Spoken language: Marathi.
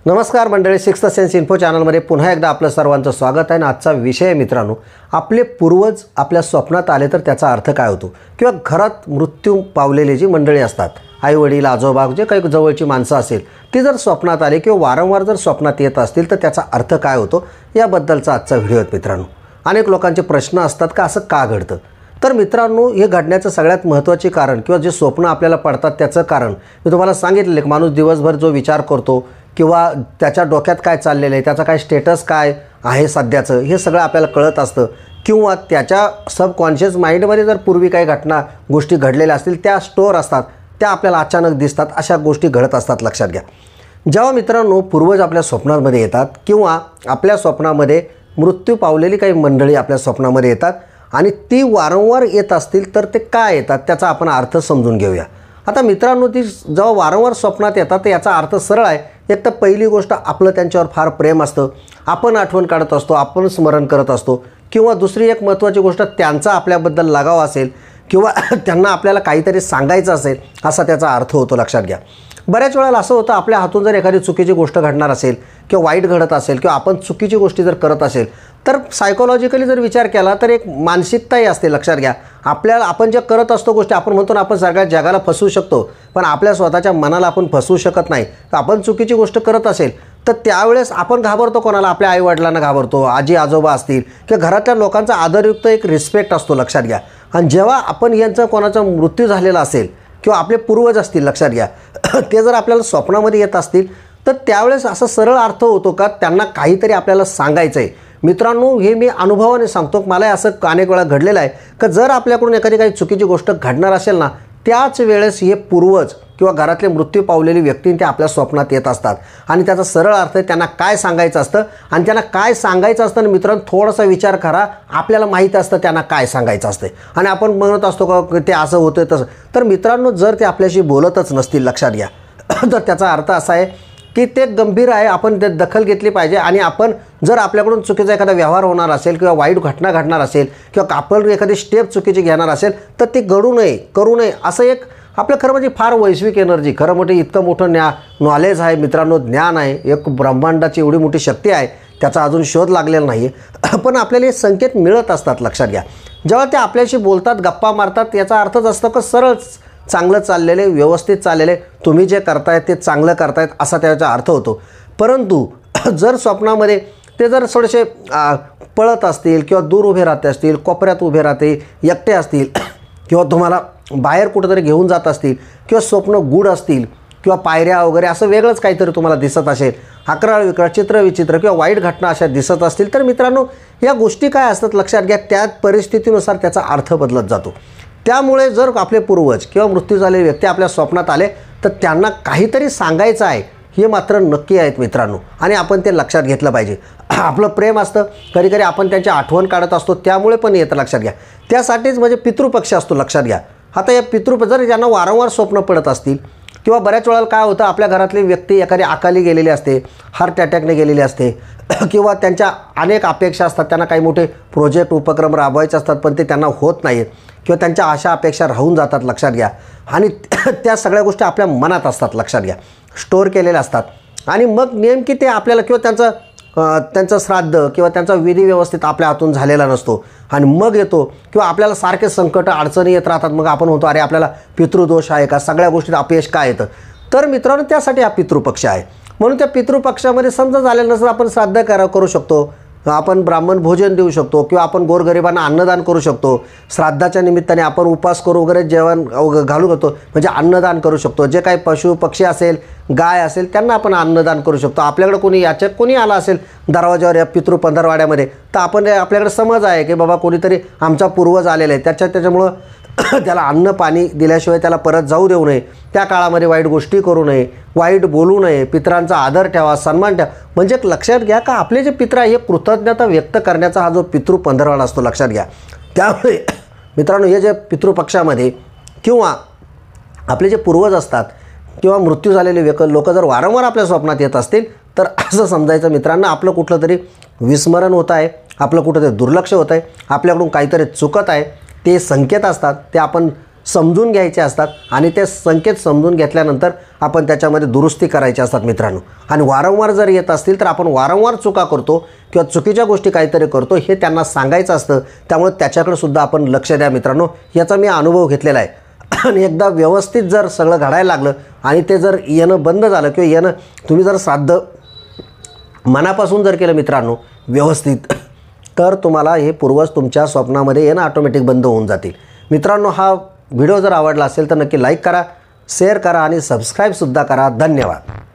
नमस्कार मंडळी, सिक्स्थ सेन्स इन्फो चॅनलमध्ये पुन्हा एकदा आपलं सर्वांचं स्वागत आहे. आणि आजचा विषय मित्रांनो, आपले पूर्वज आपल्या स्वप्नात आले तर त्याचा अर्थ काय होतो, किंवा घरात मृत्यू पावलेली जी मंडळी असतात, आई वडील आजोबा जे काही जवळची माणसं असेल ती जर स्वप्नात आली किंवा वारंवार जर स्वप्नात येत असतील तर त्याचा अर्थ काय होतो याबद्दलचा आजचा व्हिडिओ आहे मित्रांनो. अनेक लोकांचे प्रश्न असतात का असं का घडतं. तर मित्रांनो, हे घडण्याचं सगळ्यात महत्त्वाचे कारण किंवा जे स्वप्न आपल्याला पडतात त्याचं कारण मी तुम्हाला सांगितलेलं आहे. माणूस दिवसभर जो विचार करतो किंवा त्याच्या डोक्यात काय चाललेलं आहे, त्याचा काय स्टेटस काय आहे सध्याचं, हे सगळं आपल्याला कळत असतं. किंवा त्याच्या सबकॉन्शियस माइंडमध्ये जर पूर्वी काही गोष्टी घडलेल्या असतील त्या स्टोअर असतात, त्या आपल्याला अचानक दिसतात. अशा गोष्टी घडत असतात. लक्षात घ्या, जेव्हा मित्रांनो पूर्वज आपल्या स्वप्नामध्ये येतात किंवा आपल्या स्वप्नामध्ये मृत्यू पावलेली काही मंडळी आपल्या स्वप्नामध्ये येतात आणि ती वारंवार येत असतील तर ते काय येतात त्याचा आपण अर्थ समजून घेऊया. आता मित्रांनो, ती जेव्हा वारंवार स्वप्नात येतात तर याचा अर्थ सरळ आहे. एक तर पहिली गोष्ट, आपलं त्यांच्यावर फार प्रेम असतं, आपण आठवण काढत असतो, आपण स्मरण करत असतो. किंवा दुसरी एक महत्त्वाची गोष्ट, त्यांचा आपल्याबद्दल लगाव असेल किंवा त्यांना आपल्याला काहीतरी सांगायचं असेल असा त्याचा अर्थ होतो. लक्षात घ्या, बऱ्याच वेळेला असं होतं, आपल्या हातून जर एखादी चुकीची गोष्ट घडणार असेल किंवा वाईट घडत असेल किंवा आपण चुकीची गोष्टी जर करत असेल तर सायकोलॉजिकली जर विचार केला तर एक मानसिकताही असते. लक्षात घ्या, आपण जे करत असतो गोष्टी, आपण म्हणतो ना आपण सगळ्या जगाला फसवू शकतो, पण आपल्या स्वतःच्या मनाला आपण फसवू शकत नाही. तर आपण चुकीची गोष्ट करत असेल तर त्यावेळेस आपण घाबरतो कोणाला, आपल्या आईवडिलांना घाबरतो, आजी आजोबा असतील किंवा घरातल्या लोकांचा आदरयुक्त एक रिस्पेक्ट असतो. लक्षात घ्या, आणि जेव्हा आपण यांचा कोणाचा मृत्यू झालेला असेल किंवा आपले पूर्वज असतील, लक्षात घ्या, ते जर आपल्याला स्वप्नामध्ये येत असतील तर त्यावेळेस असा सरळ अर्थ होतो का त्यांना काहीतरी आपल्याला सांगायचं आहे. मित्रांनो, हे मी अनुभवाने सांगतो, मला असं अनेक वेळा घडलेलं आहे का जर आपल्याकडून एखादी काही चुकीची गोष्ट घडणार असेल ना, त्याच वेळेस हे पूर्वज किंवा घरातले मृत्यू पावलेली व्यक्ती ते आपल्या स्वप्नात येत असतात. आणि त्याचा सरळ अर्थ त्यांना काय सांगायचं असतं. आणि त्यांना काय सांगायचं असतं ना मित्रांनो, थोडासा विचार करा, आपल्याला माहीत असतं त्यांना काय सांगायचं असतं. आणि आपण म्हणत असतो का ते असं होतं तसं. तर मित्रांनो, जर ते आपल्याशी बोलतच नसतील, लक्षात घ्या, तर त्याचा अर्थ असा आहे की ते गंभीर आहे, आपण ते दखल घेतली पाहिजे. आणि आपण जर आपल्याकडून चुकीचा एखादा व्यवहार होणार असेल किंवा वाईट घटना घडणार असेल किंवा आपण एखादी स्टेप चुकीची घेणार असेल तर ते करू नये असं एक आपलं खरं म्हणजे फार वैश्विक एनर्जी, खरं म्हणजे इतकं मोठं नॉलेज आहे मित्रांनो, ज्ञान आहे, एक ब्रह्मांडाची एवढी मोठी शक्ती आहे, त्याचा अजून शोध लागलेला नाही आहे, पण आपल्याला हे संकेत मिळत असतात. लक्षात घ्या, जेव्हा ते आपल्याशी बोलतात, गप्पा मारतात, याचा अर्थच असतो की सरळ चांगलं चाललेले, व्यवस्थित चाललेले, तुम्ही जे करतायत ते चांगलं करतायत असा त्याचा अर्थ होतो. परंतु जर स्वप्नामध्ये ते जर थोडेसे पळत असतील किंवा दूर उभे राहते असतील, कोपऱ्यात उभे राहते, एकटे असतील किंवा तुम्हाला बाहेर कुठंतरी घेऊन जात असतील किंवा स्वप्न गूढ असतील किंवा पायऱ्या वगैरे असं वेगळंच काहीतरी तुम्हाला दिसत असेल, अकराळ विकराळ चित्रविचित्र किंवा वाईट घटना अशा दिसत असतील तर मित्रांनो, या गोष्टी काय असतात लक्षात घ्या, त्या परिस्थितीनुसार त्याचा अर्थ बदलत जातो. त्यामुळे जर आपले पूर्वज किंवा मृत्यू झालेले व्यक्ती आपल्या स्वप्नात आले तर त्यांना काहीतरी सांगायचं आहे, हे मात्र नक्की आहेत मित्रांनो. आणि आपण ते लक्षात घेतलं पाहिजे. आपलं प्रेम असतं, कधी आपण त्यांची आठवण काढत असतो, त्यामुळे पण येतं. लक्षात घ्या, त्यासाठीच म्हणजे पितृपक्ष असतो. लक्षात घ्या, आता या जर ज्यांना वारंवार स्वप्न पडत असतील किंवा बऱ्याच वेळेला काय होतं, आपल्या घरातली व्यक्ती एखादी अकाली गेलेली असते, हार्ट अटॅकने गेलेली असते किंवा त्यांच्या अनेक अपेक्षा असतात, त्यांना काही मोठे प्रोजेक्ट उपक्रम राबवायचे असतात पण ते त्यांना होत नाहीत किंवा त्यांच्या आशा अपेक्षा राहून जातात. लक्षात घ्या, आणि त्या सगळ्या गोष्टी आपल्या मनात असतात. लक्षात घ्या, स्टोअर केलेल्या असतात. आणि मग नेमकी ते आपल्याला किंवा त्यांचं श्राद्ध किंवा त्यांचा विधी व्यवस्थित आपल्या हातून झालेला नसतो आणि मग येतो किंवा आपल्याला सारखे संकट अडचणी येत राहतात. मग आपण होतो, अरे आपल्याला पितृदोष आहे का, सगळ्या गोष्टीत अपयश काय येतं. तर मित्रांनो, त्यासाठी हा पितृपक्ष आहे. म्हणून त्या पितृपक्षामध्ये समजा झालेलं नसतं, आपण श्राद्ध करू शकतो, आपण ब्राह्मण भोजन देऊ शकतो किंवा आपण गोरगरिबांना अन्नदान करू शकतो. श्राद्धाच्या निमित्ताने आपण उपवास करू वगैरे, जेवण घालू करतो, म्हणजे अन्नदान करू शकतो. जे काही पशु पक्षी असेल, गाय असेल, त्यांना आपण अन्नदान करू शकतो. आपल्याकडे कोणी याचक कोणी आला असेल दरवाजावर या पितृ पंधरवाड्यामध्ये तर आपण आपल्याकडे समज आहे की बाबा कोणीतरी आमचा पूर्वज आलेला आहे, त्याच्यामुळं त्याला अन्न पाणी दिल्याशिवाय त्याला परत जाऊ देऊ नये, त्या काळामध्ये वाईट गोष्टी करू नये, वाईट बोलू नये, पितरांचा आदर ठेवा, सन्मान ठेवा. म्हणजे लक्षात घ्या का आपले जे पित्र आहे हे कृतज्ञता व्यक्त करण्याचा हा जो पितृ पंधरवाडा असतो. लक्षात घ्या, त्यामुळे मित्रांनो, हे जे पितृपक्षामध्ये किंवा आपले जे पूर्वज असतात किंवा मृत्यू झालेले लोक जर वारंवार आपल्या स्वप्नात येत असतील तर असं समजायचं मित्रांनो, आपलं कुठलं तरी विस्मरण होत आहे, आपलं कुठं तरी दुर्लक्ष होत आहे, आपल्याकडून काहीतरी चुकत आहे. ते संकेत असतात, ते आपण समजून घ्यायचे असतात आणि ते संकेत समजून घेतल्यानंतर आपण त्याच्यामध्ये दुरुस्ती करायची असतात मित्रांनो. आणि वारंवार जर येत असतील तर आपण वारंवार चुका करतो किंवा चुकीच्या गोष्टी काहीतरी करतो हे त्यांना सांगायचं असतं. त्यामुळे त्याच्याकडे सुद्धा आपण लक्ष द्या मित्रांनो. याचा मी अनुभव घेतलेला आहे. आणि एकदा व्यवस्थित जर सगळं घडायला लागलं आणि ते जर येणं बंद झालं किंवा येणं तुम्ही जर साधं मनापासून जर केलं मित्रांनो व्यवस्थित, तर तुम्हाला हे पूर्वज तुमच्या स्वप्नामध्ये येणं ऑटोमॅटिक बंद होऊन जातील. मित्रांनो, हा व्हिडिओ जर आवडला असेल तर नक्की लाईक करा, शेअर करा आणि सबस्क्राईबसुद्धा करा. धन्यवाद.